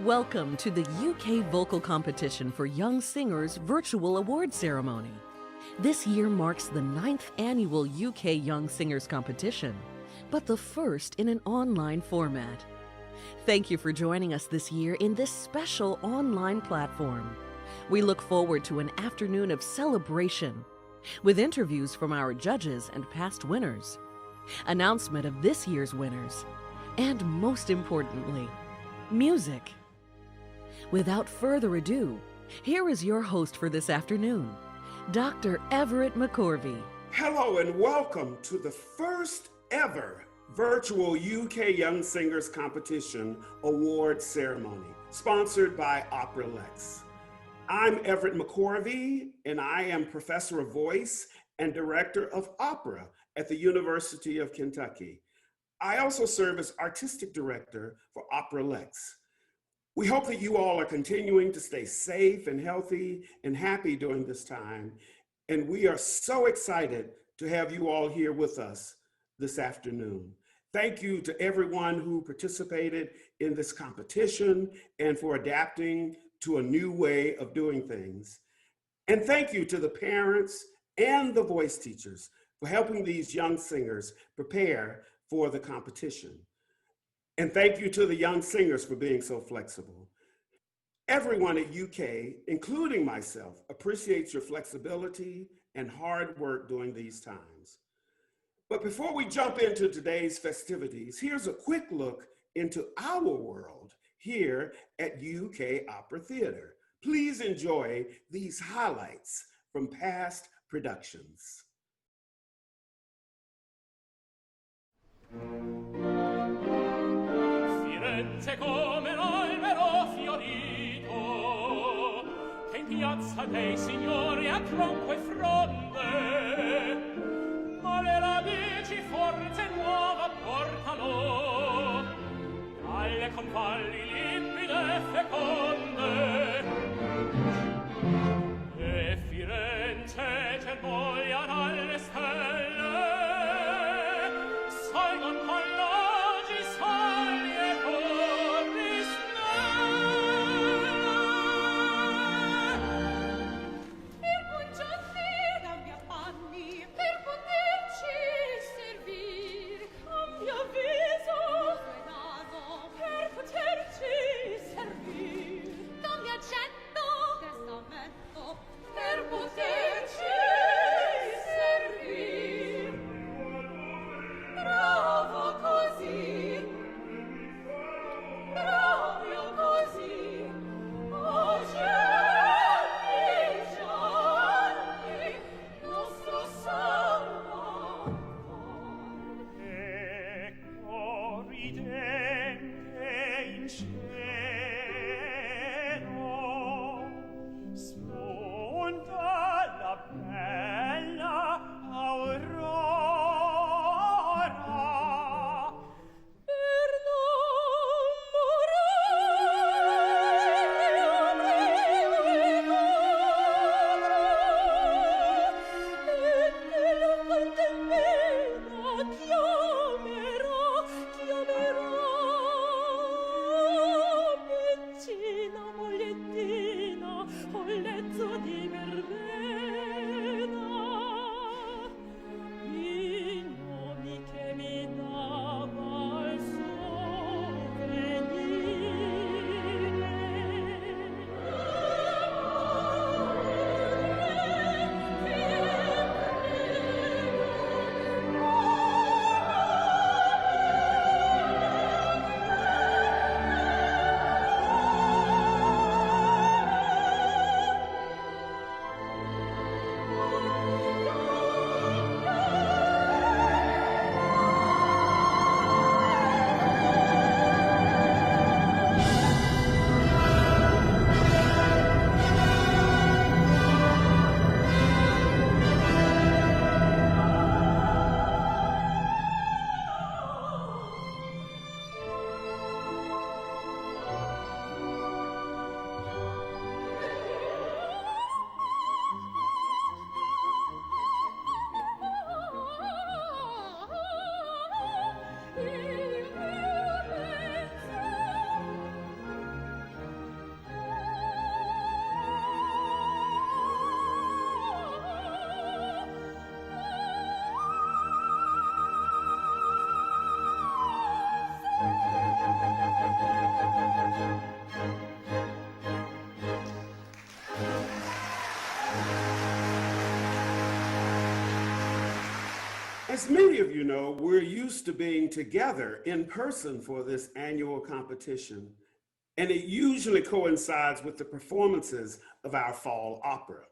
Welcome to the UK Vocal Competition for Young Singers virtual award ceremony. This year marks the 9th annual UK Young Singers Competition, but the first in an online format. Thank you for joining us this year in this special online platform. We look forward to an afternoon of celebration, with interviews from our judges and past winners, announcement of this year's winners, and most importantly, music. Without further ado, here is your host for this afternoon, Dr. Everett McCorvey. Hello and welcome to the first ever virtual UK Young Singers Competition award ceremony, sponsored by Opera Lex. I'm Everett McCorvey, and I am Professor of Voice and Director of Opera at the University of Kentucky. I also serve as Artistic Director for Opera Lex. We hope that you all are continuing to stay safe and healthy and happy during this time, and we are so excited to have you all here with us this afternoon. Thank you to everyone who participated in this competition and for adapting to a new way of doing things. And thank you to the parents and the voice teachers for helping these young singers prepare for the competition. And thank you to the young singers for being so flexible. Everyone at UK, including myself, appreciates your flexibility and hard work during these times. But before we jump into today's festivities, here's a quick look into our world here at UK Opera Theatre. Please enjoy these highlights from past productions. Firenze come l'albero fiorito, che in piazza dei signori a tronco e fronde, ma le radici forze nuova portano, dalle convalli limpide e feconde. E Firenze germoglia dalle stelle, salgon con logi sali e torri snelle. Per buongiorni cambia panni, per poterci servir, cambia viso, naso, per poterci servir, cambia accento, testamento, per poterci As many of you know, we're used to being together in person for this annual competition, and it usually coincides with the performances of our fall opera.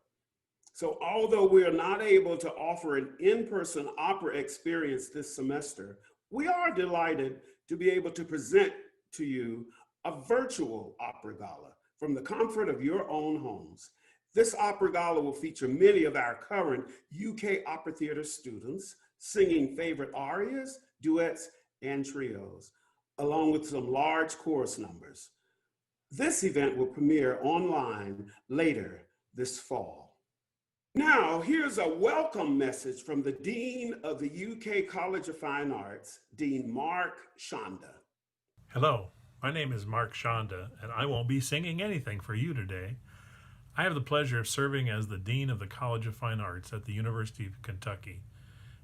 So although we are not able to offer an in-person opera experience this semester, we are delighted to be able to present to you a virtual opera gala from the comfort of your own homes. This opera gala will feature many of our current UK Opera Theater students singing favorite arias, duets, and trios, along with some large chorus numbers. This event will premiere online later this fall. Now, here's a welcome message from the Dean of the UK College of Fine Arts, Dean Mark Shonda. Hello, my name is Mark Shonda, and I won't be singing anything for you today. I have the pleasure of serving as the Dean of the College of Fine Arts at the University of Kentucky,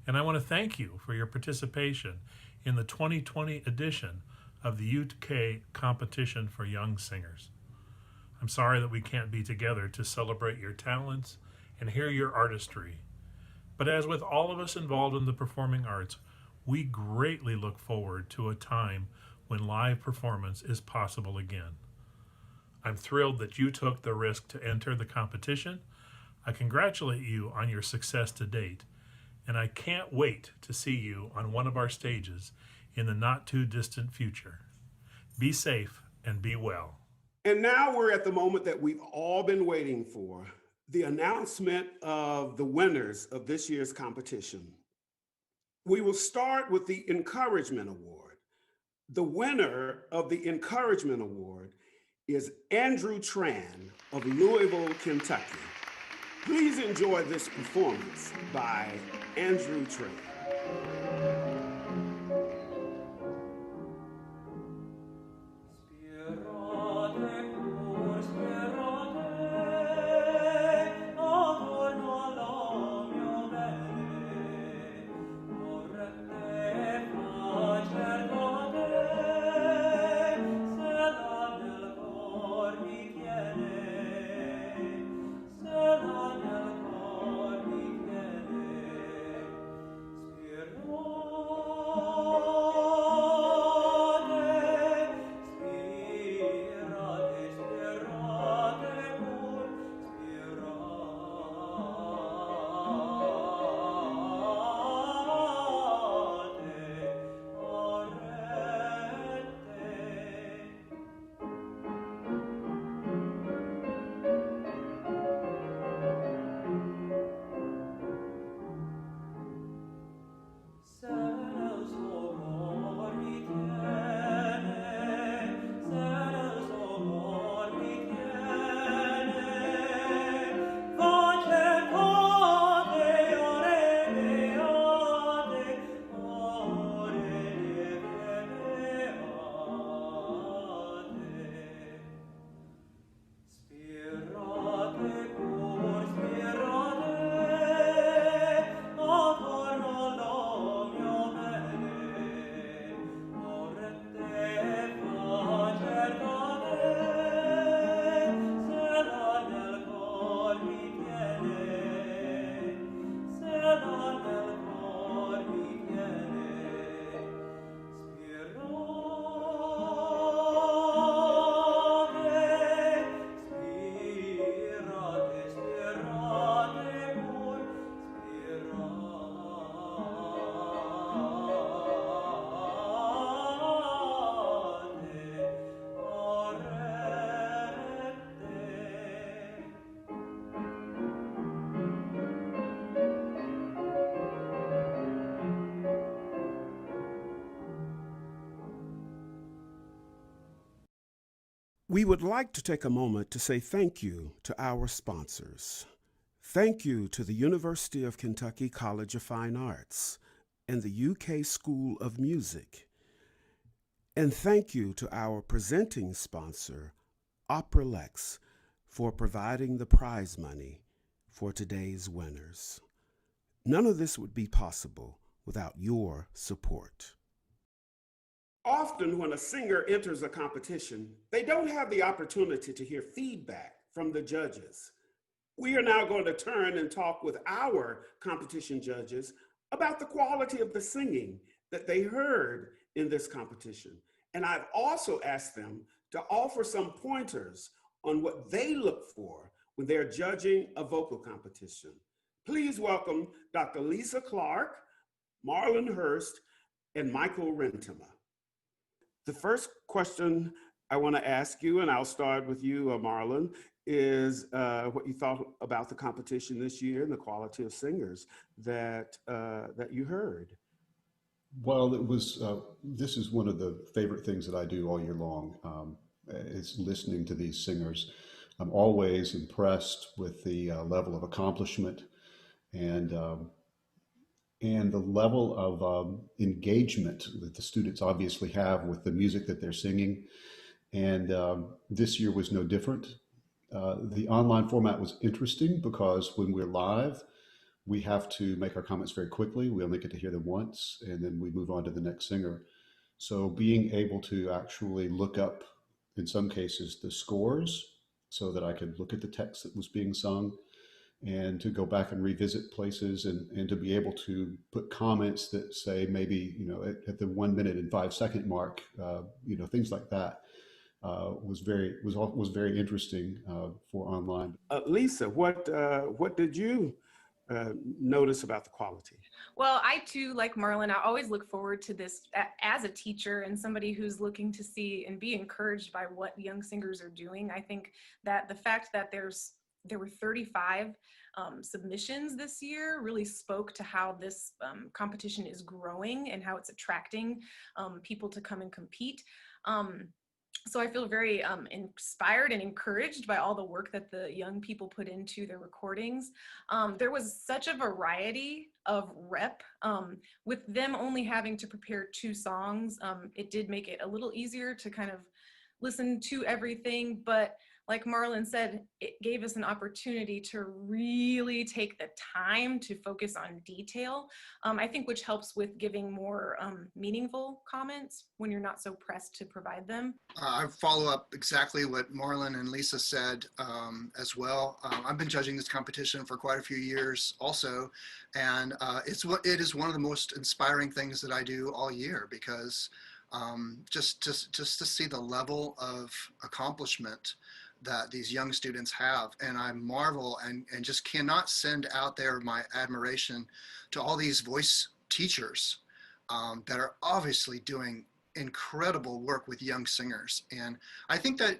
and I want to thank you for your participation in the 2020 edition of the UK Competition for Young Singers. I'm sorry that we can't be together to celebrate your talents and hear your artistry, but as with all of us involved in the performing arts, we greatly look forward to a time when live performance is possible again. I'm thrilled that you took the risk to enter the competition. I congratulate you on your success to date, and I can't wait to see you on one of our stages in the not too distant future. Be safe and be well. And now we're at the moment that we've all been waiting for, the announcement of the winners of this year's competition. We will start with the Encouragement Award. The winner of the Encouragement Award is Andrew Tran of Louisville, Kentucky. Please enjoy this performance by Andrew Tran. We would like to take a moment to say thank you to our sponsors. Thank you to the University of Kentucky College of Fine Arts and the UK School of Music. And thank you to our presenting sponsor, Opera Lex, for providing the prize money for today's winners. None of this would be possible without your support. Often when a singer enters a competition, they don't have the opportunity to hear feedback from the judges. We are now going to turn and talk with our competition judges about the quality of the singing that they heard in this competition. And I've also asked them to offer some pointers on what they look for when they're judging a vocal competition. Please welcome Dr. Lisa Clark, Marlon Hurst, and Michael Rentema. The first question I want to ask you, and I'll start with you, Marlon, is what you thought about the competition this year and the quality of singers that you heard. Well, it was. This is one of the favorite things that I do all year long. Is listening to these singers. I'm always impressed with the level of accomplishment and the level of engagement that the students obviously have with the music that they're singing. And this year was no different. The online format was interesting because when we're live, we have to make our comments very quickly. We only get to hear them once, and then we move on to the next singer. So being able to actually look up, in some cases, the scores so that I could look at the text that was being sung and to go back and revisit places and to be able to put comments that say maybe, at the 1 minute and 5 second mark, things like that. Was very interesting for online. Lisa, what did you notice about the quality? Well, I too, like Marlon, I always look forward to this as a teacher and somebody who's looking to see and be encouraged by what young singers are doing. I think that the fact that there were 35 submissions this year really spoke to how this competition is growing and how it's attracting people to come and compete. So I feel very inspired and encouraged by all the work that the young people put into their recordings. There was such a variety of rep. With them only having to prepare 2 songs, it did make it a little easier to kind of listen to everything, but like Marlon said, it gave us an opportunity to really take the time to focus on detail, I think, which helps with giving more meaningful comments when you're not so pressed to provide them. I follow up exactly what Marlon and Lisa said as well. I've been judging this competition for quite a few years also, and it is one of the most inspiring things that I do all year because just to see the level of accomplishment that these young students have. And I marvel and just cannot send out there my admiration to all these voice teachers that are obviously doing incredible work with young singers. And I think that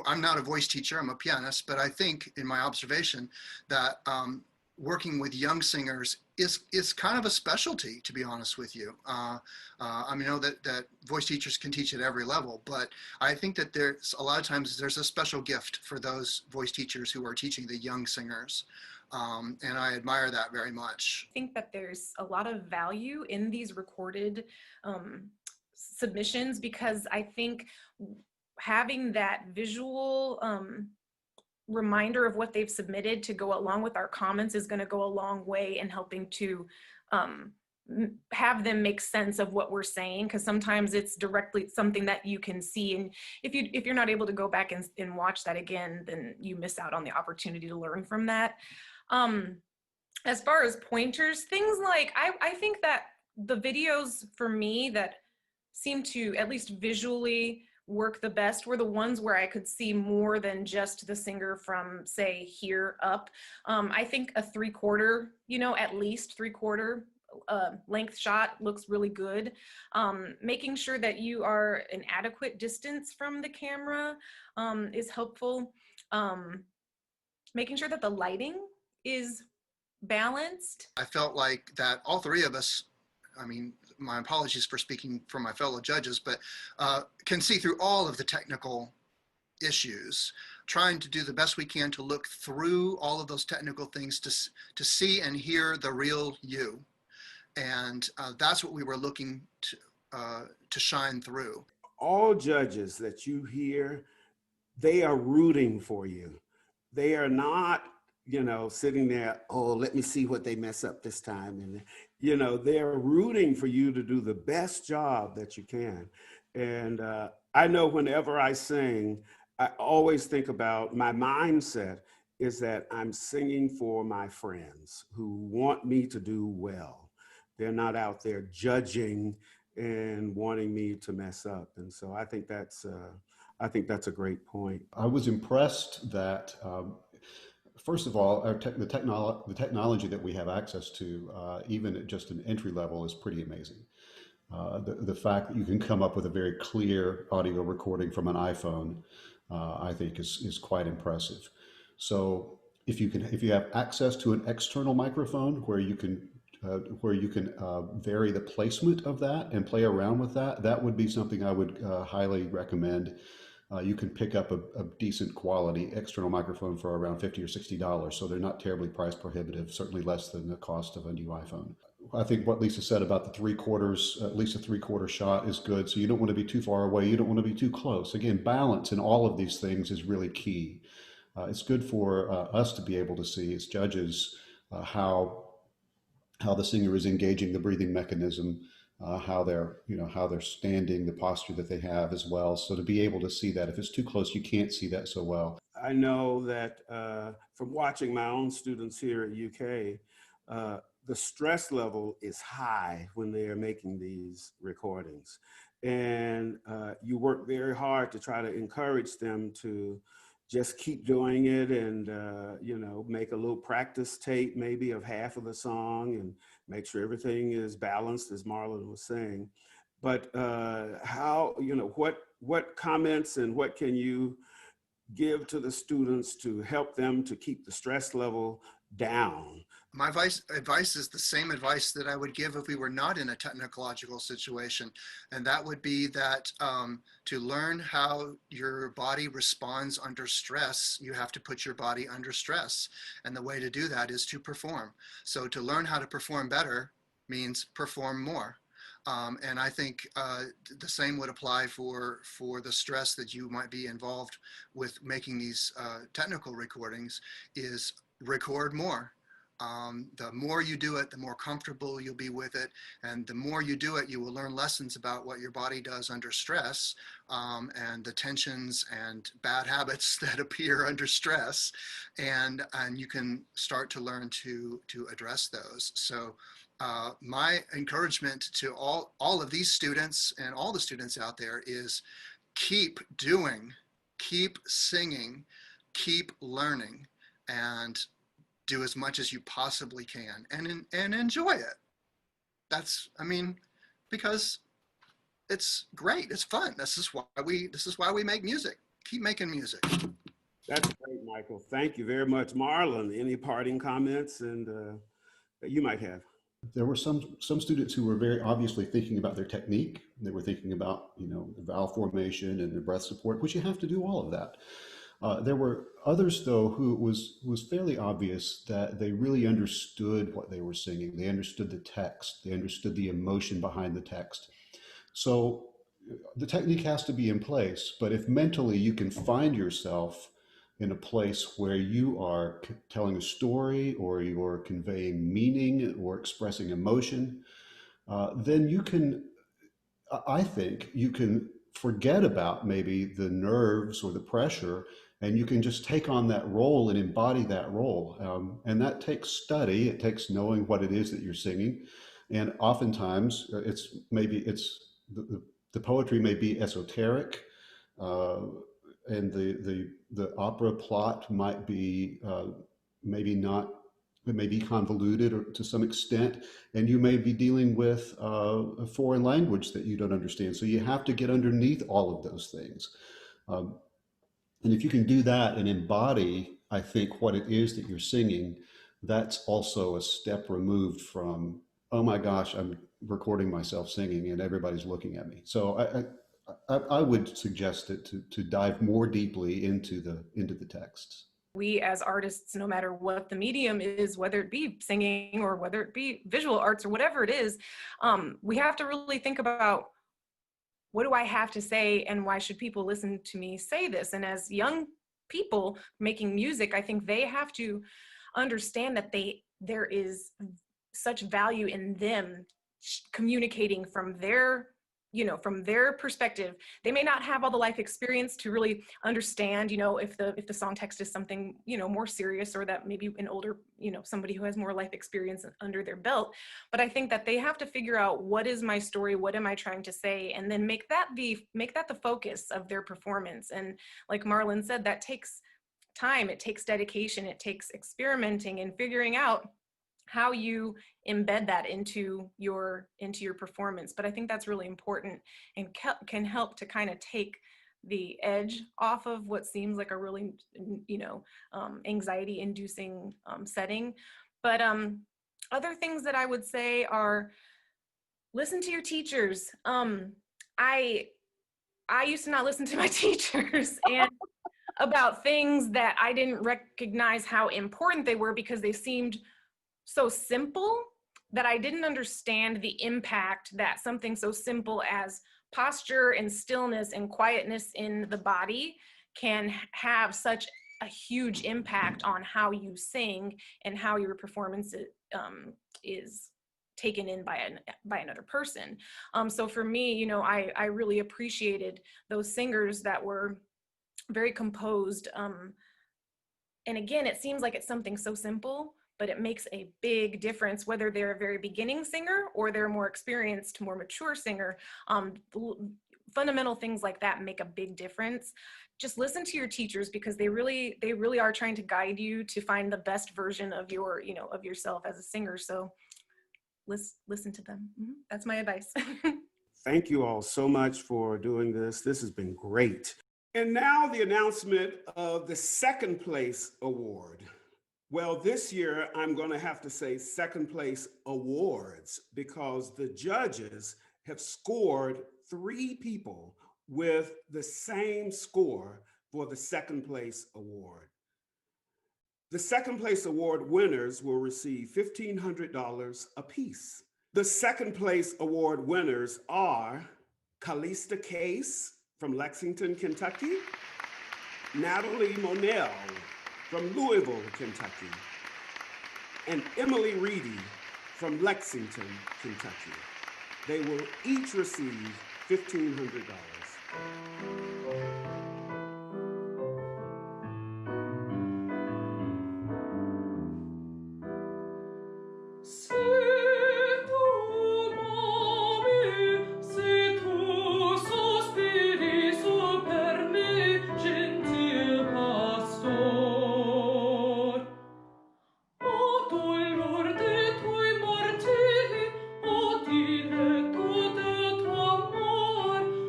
I'm not a voice teacher, I'm a pianist, but I think in my observation that working with young singers is kind of a specialty, to be honest with you. I know that voice teachers can teach at every level, but I think that there's a lot of times there's a special gift for those voice teachers who are teaching the young singers. And I admire that very much. I think that there's a lot of value in these recorded submissions because I think having that visual reminder of what they've submitted to go along with our comments is going to go a long way in helping to have them make sense of what we're saying, because sometimes it's directly something that you can see, and if you're not able to go back and watch that again, then you miss out on the opportunity to learn from that. As far as pointers, things like I think that the videos for me that seem to at least visually work the best were the ones where I could see more than just the singer from, say, here up. I think a 3/4, at least 3/4 length shot looks really good. Making sure that you are an adequate distance from the camera is helpful. Making sure that the lighting is balanced. I felt like that all 3 of us, my apologies for speaking for my fellow judges, but can see through all of the technical issues, trying to do the best we can to look through all of those technical things to see and hear the real you. And that's what we were looking to shine through. All judges that you hear, they are rooting for you. They are not, sitting there, oh, let me see what they mess up this time. And, they're rooting for you to do the best job that you can. And I know whenever I sing, I always think about my mindset is that I'm singing for my friends who want me to do well. They're not out there judging and wanting me to mess up. And so I think that's a great point. I was impressed that, first of all, the technology that we have access to, even at just an entry level, is pretty amazing. The fact that you can come up with a very clear audio recording from an iPhone, I think is quite impressive. So if you have access to an external microphone where you can vary the placement of that and play around with that, that would be something I would highly recommend. You can pick up a decent quality external microphone for around $50 or $60, so they're not terribly price prohibitive, certainly less than the cost of a new iPhone. I think what Lisa said about the three quarters, at least a three-quarter shot is good. So you don't want to be too far away. You don't want to be too close. Again, balance in all of these things is really key. It's good for us to be able to see as judges how the singer is engaging the breathing mechanism, how they're standing, the posture that they have as well. So to be able to see that, if it's too close, you can't see that so well. I know that from watching my own students here at UK, the stress level is high when they are making these recordings. And you work very hard to try to encourage them to just keep doing it and, make a little practice tape maybe of half of the song and make sure everything is balanced, as Marlon was saying. But what comments and what can you give to the students to help them to keep the stress level down? My advice is the same advice that I would give if we were not in a technological situation. And that would be that to learn how your body responds under stress, you have to put your body under stress. And the way to do that is to perform. So to learn how to perform better means perform more. And I think the same would apply for the stress that you might be involved with making these technical recordings, is record more. The more you do it, the more comfortable you'll be with it. And the more you do it, you will learn lessons about what your body does under stress, and the tensions and bad habits that appear under stress. And you can start to learn to address those. So my encouragement to all of these students and all the students out there is keep doing, keep singing, keep learning, and do as much as you possibly can, and enjoy it. Because it's great, it's fun. This is why we make music. Keep making music. That's great, Michael. Thank you very much. Marlon, any parting comments and that you might have? There were some students who were very obviously thinking about their technique. They were thinking about, vowel formation and their breath support, which you have to do all of that. There were others, though, who was fairly obvious that they really understood what they were singing. They understood the text. They understood the emotion behind the text. So the technique has to be in place. But if mentally you can find yourself in a place where you are telling a story or you're conveying meaning or expressing emotion, then I think you can forget about maybe the nerves or the pressure, and you can just take on that role and embody that role. And that takes study. It takes knowing what it is that you're singing. And oftentimes the poetry may be esoteric, and the opera plot might be maybe not, it may be convoluted or to some extent, and you may be dealing with a foreign language that you don't understand. So you have to get underneath all of those things. And if you can do that and embody, I think, what it is that you're singing, that's also a step removed from, oh my gosh, I'm recording myself singing and everybody's looking at me. So I would suggest it to dive more deeply into the texts. We as artists, no matter what the medium is, whether it be singing or whether it be visual arts or whatever it is, we have to really think about, what do I have to say and why should people listen to me say this? And as young people making music, I think they have to understand that there is such value in them communicating from their from their perspective, they may not have all the life experience to really understand, if the song text is something, more serious, or that maybe an older, somebody who has more life experience under their belt. But I think that they have to figure out, what is my story? What am I trying to say? And then make that the focus of their performance. And like Marlon said, that takes time, it takes dedication, it takes experimenting and figuring out how you embed that into your performance. But I think that's really important, and can help to kind of take the edge off of what seems like a really anxiety inducing setting. But other things that I would say are, listen to your teachers. I used to not listen to my teachers, and about things that I didn't recognize how important they were, because they seemed so simple that I didn't understand the impact that something so simple as posture and stillness and quietness in the body can have such a huge impact on how you sing and how your performance is taken in by another person. So for me, I really appreciated those singers that were very composed. And again, it seems like it's something so simple, but it makes a big difference whether they're a very beginning singer or they're a more experienced, more mature singer. Fundamental things like that make a big difference. Just listen to your teachers, because they really are trying to guide you to find the best version of of yourself as a singer. So listen to them. That's my advice. Thank you all so much for doing this. This has been great. And now the announcement of the second place award. Well, this year I'm going to have to say second place awards, because the judges have scored 3 people with the same score for the second place award. The second place award winners will receive $1,500 apiece. The second place award winners are Callista Case from Lexington, Kentucky, Natalie Monell from Louisville, Kentucky, and Emily Reedy from Lexington, Kentucky. They will each receive $1,500.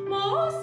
Mas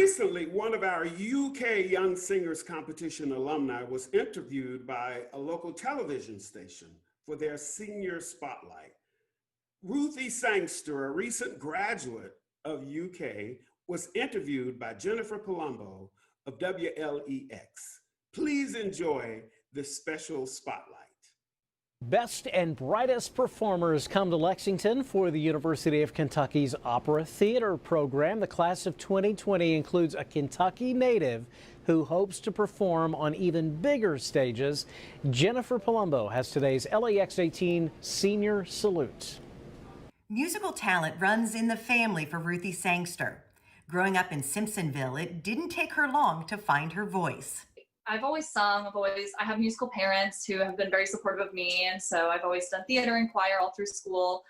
Recently, one of our UK Young Singers Competition alumni was interviewed by a local television station for their senior spotlight. Ruthie Sangster, a recent graduate of UK, was interviewed by Jennifer Palumbo of WLEX. Please enjoy this special spotlight. Best and brightest performers come to Lexington for the University of Kentucky's Opera Theater program. The class of 2020 includes a Kentucky native who hopes to perform on even bigger stages. Jennifer Palumbo has today's LAX 18 Senior Salute. Musical talent runs in the family for Ruthie Sangster. Growing up in Simpsonville, it didn't take her long to find her voice. I've always sung, I have musical parents who have been very supportive of me, and so I've always done theater and choir all through school.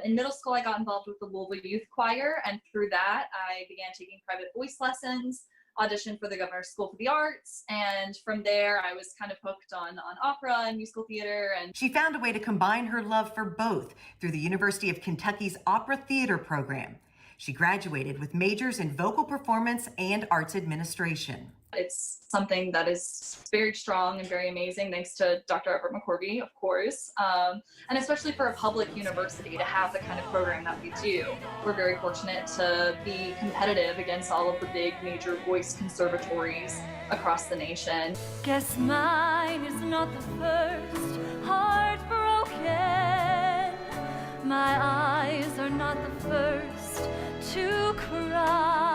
In middle school, I got involved with the Louisville Youth Choir, and through that, I began taking private voice lessons, auditioned for the Governor's School for the Arts, and from there, I was kind of hooked on opera and musical theater. And she found a way to combine her love for both through the University of Kentucky's Opera Theater program. She graduated with majors in vocal performance and arts administration. It's something that is very strong and very amazing, thanks to Dr. Everett McCorvey, of course, and especially for a public university to have the kind of program that we do. We're very fortunate to be competitive against all of the big major voice conservatories across the nation. Guess mine is not the first heartbroken. My eyes are not the first to cry.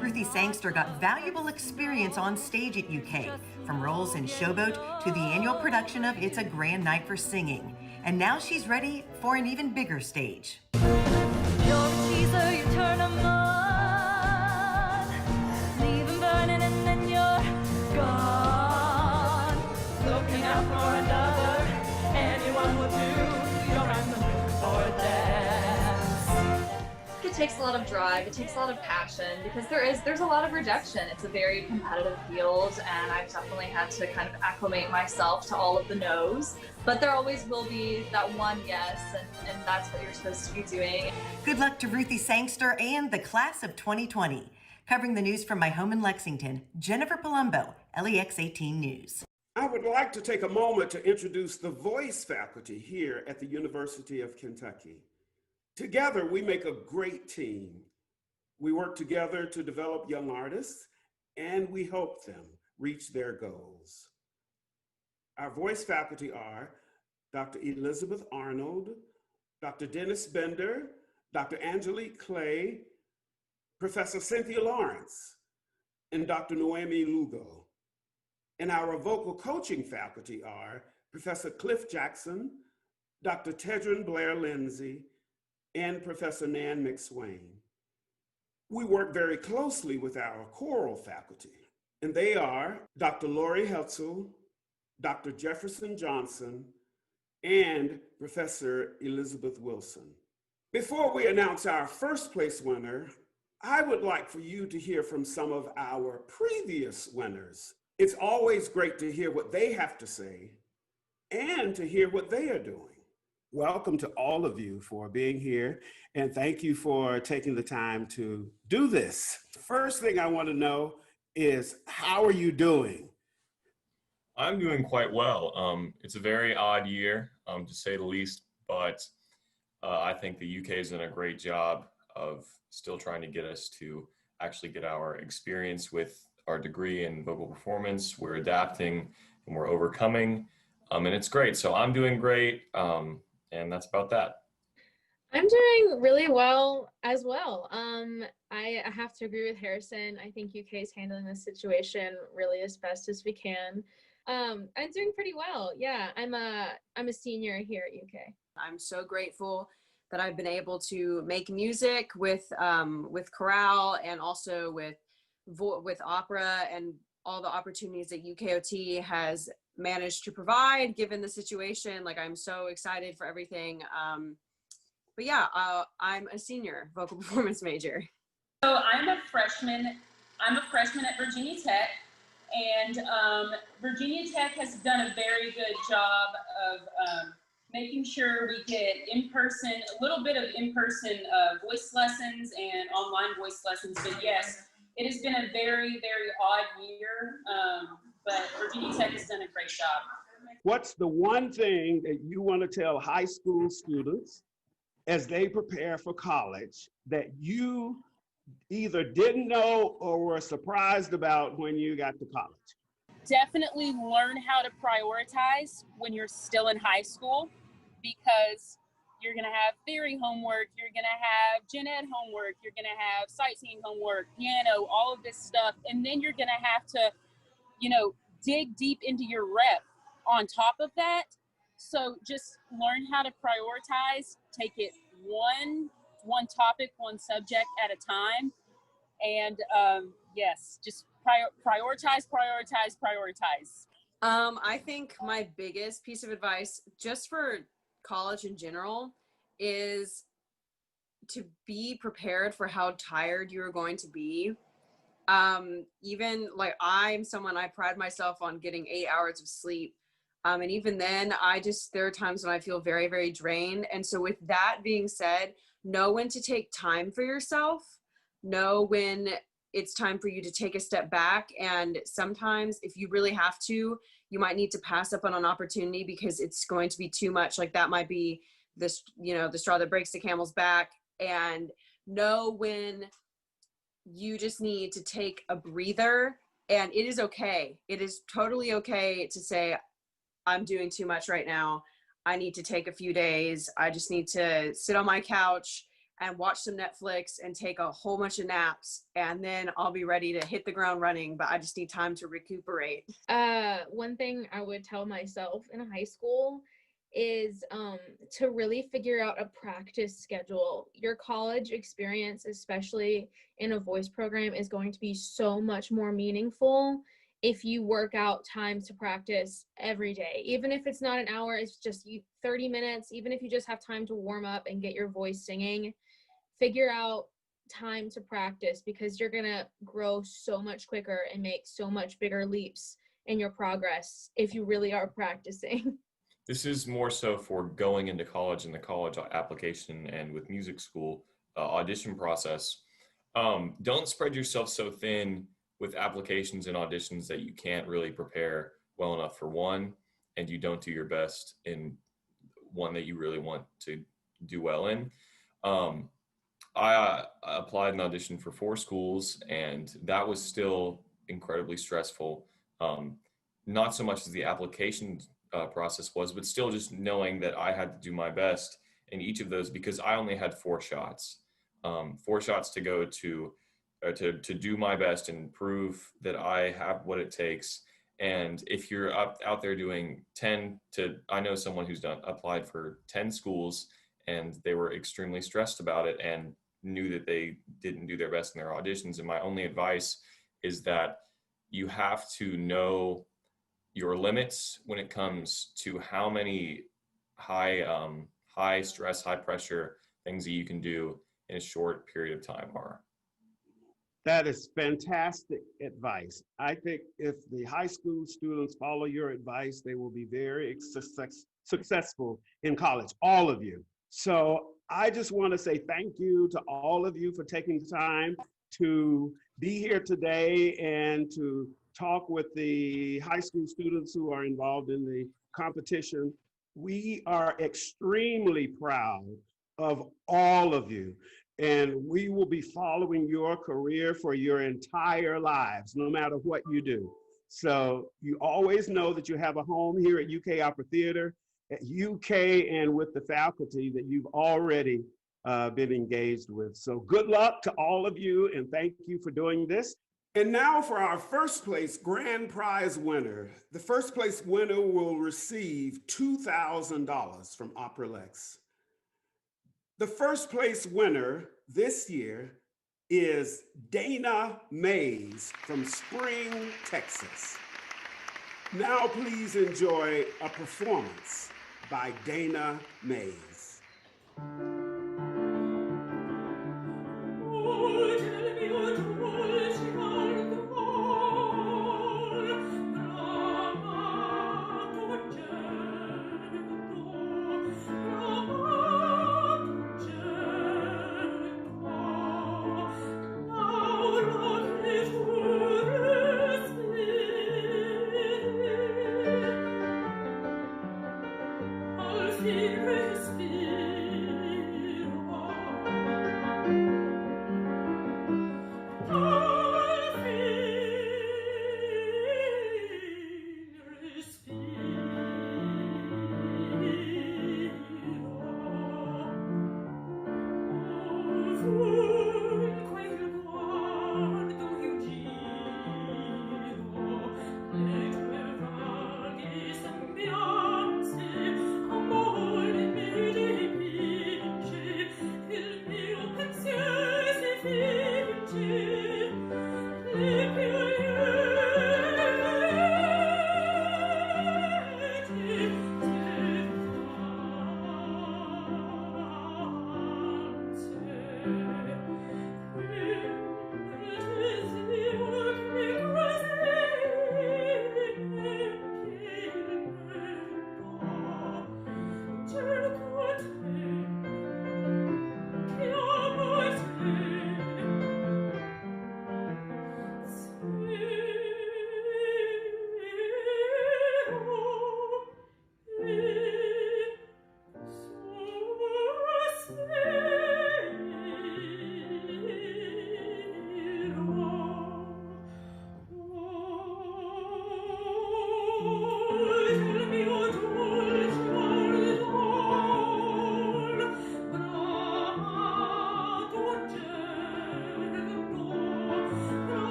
Ruthie Sangster got valuable experience on stage at UK, from roles in Showboat to the annual production of It's a Grand Night for Singing. And now she's ready for an even bigger stage. You're a teaser, you turn 'em on, leave 'em burning and then you're gone. Looking out for another, anyone will do. You're in the mood for a dance. It takes a lot of drive, it takes a lot of passion, because there's a lot of rejection. It's a very competitive field, and I've definitely had to kind of acclimate myself to all of the no's, but there always will be that one yes, and that's what you're supposed to be doing. Good luck to Ruthie Sangster and the class of 2020. Covering the news from my home in Lexington, Jennifer Palumbo, LEX 18 News. I would like to take a moment to introduce the voice faculty here at the University of Kentucky. Together, we make a great team. We work together to develop young artists, and we help them reach their goals. Our voice faculty are Dr. Elizabeth Arnold, Dr. Dennis Bender, Dr. Angelique Clay, Professor Cynthia Lawrence, and Dr. Noemi Lugo. And our vocal coaching faculty are Professor Cliff Jackson, Dr. Tedron Blair Lindsay, and Professor Nan McSwain. We work very closely with our choral faculty, and they are Dr. Lori Hetzel, Dr. Jefferson Johnson, and Professor Elizabeth Wilson. Before we announce our first place winner, I would like for you to hear from some of our previous winners. It's always great to hear what they have to say and to hear what they are doing. Welcome to all of you for being here, and thank you for taking the time to do this. First thing I want to know is, how are you doing? I'm doing quite well. It's a very odd year, to say the least, but I think the UK has done a great job of still trying to get us to actually get our experience with our degree in vocal performance. We're adapting and we're overcoming, and it's great. So I'm doing great. And that's about that. I'm doing really well as well. I have to agree with Harrison. I think UK is handling this situation really as best as we can. I'm doing pretty well. Yeah, I'm a senior here at UK. I'm so grateful that I've been able to make music with chorale and also with opera and all the opportunities that UKOT has managed to provide given the situation. Like, I'm so excited for everything. But yeah, I'm a senior vocal performance major. So I'm a freshman at Virginia Tech, and Virginia Tech has done a very good job of making sure we get in-person, a little bit of in-person voice lessons and online voice lessons. But yes, it has been a very, very odd year, but Virginia Tech has done a great job. What's the one thing that you want to tell high school students as they prepare for college that you either didn't know or were surprised about when you got to college? Definitely learn how to prioritize when you're still in high school, because you're going to have theory homework, you're going to have gen ed homework, you're going to have sightseeing homework, piano, all of this stuff. And then you're going to have to, dig deep into your rep on top of that. So just learn how to prioritize, take it one topic, one subject at a time. And yes, just prioritize. I think my biggest piece of advice just for college in general is to be prepared for how tired you're going to be. Even like I'm someone, I pride myself on getting 8 hours of sleep. And even then there are times when I feel very, very drained. And so with that being said, know when to take time for yourself, know when it's time for you to take a step back. And sometimes if you really have to, you might need to pass up on an opportunity because it's going to be too much. Like that might be this, the straw that breaks the camel's back. And know when you just need to take a breather. And it is okay. It is totally okay to say, I'm doing too much right now. I need to take a few days. I just need to sit on my couch and watch some Netflix and take a whole bunch of naps, and then I'll be ready to hit the ground running, but I just need time to recuperate. One thing I would tell myself in high school is to really figure out a practice schedule. Your college experience, especially in a voice program, is going to be so much more meaningful if you work out time to practice every day. Even if it's not an hour, it's just 30 minutes, even if you just have time to warm up and get your voice singing, figure out time to practice, because you're gonna grow so much quicker and make so much bigger leaps in your progress if you really are practicing. This is more so for going into college and the college application and with music school audition process. Don't spread yourself so thin with applications and auditions that you can't really prepare well enough for one, and you don't do your best in one that you really want to do well in. I applied and auditioned for 4 schools, and that was still incredibly stressful. Not so much as the application process was, but still just knowing that I had to do my best in each of those, because I only had 4 shots. 4 shots to go to do my best and prove that I have what it takes. And if you're out there doing I know someone who's applied for 10 schools, and they were extremely stressed about it and knew that they didn't do their best in their auditions. And my only advice is that you have to know your limits when it comes to how many high stress, high pressure things that you can do in a short period of time are. That is fantastic advice. I think if the high school students follow your advice, they will be very successful in college, all of you. So I just want to say thank you to all of you for taking the time to be here today and to talk with the high school students who are involved in the competition. We are extremely proud of all of you, and we will be following your career for your entire lives, no matter what you do. So you always know that you have a home here at UK Opera Theater, at UK, and with the faculty that you've already been engaged with. So good luck to all of you, and thank you for doing this. And now for our first place grand prize winner. The first place winner will receive $2,000 from OperaLex. The first place winner this year is Dana Mays from Spring, Texas. Now please enjoy a performance by Dana Mays.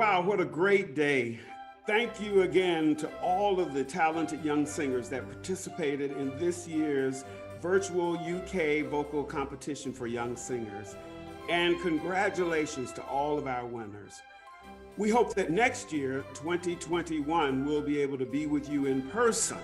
Wow, what a great day. Thank you again to all of the talented young singers that participated in this year's virtual UK vocal competition for young singers. And congratulations to all of our winners. We hope that next year, 2021, we'll be able to be with you in person.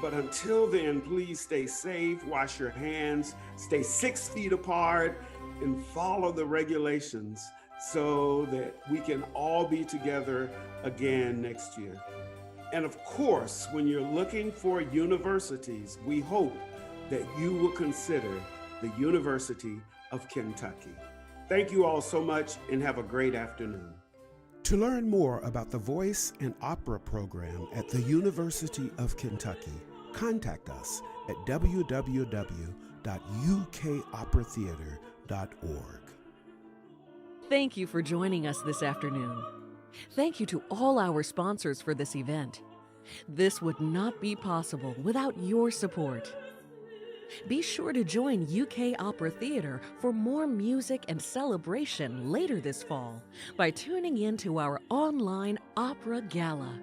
But until then, please stay safe, wash your hands, stay 6 feet apart, and follow the regulations so that we can all be together again next year. And of course, when you're looking for universities, we hope that you will consider the University of Kentucky. Thank you all so much and have a great afternoon. To learn more about the Voice and Opera program at the University of Kentucky, contact us at www.ukoperatheater.org. Thank you for joining us this afternoon. Thank you to all our sponsors for this event. This would not be possible without your support. Be sure to join UK Opera Theater for more music and celebration later this fall by tuning in to our online opera gala.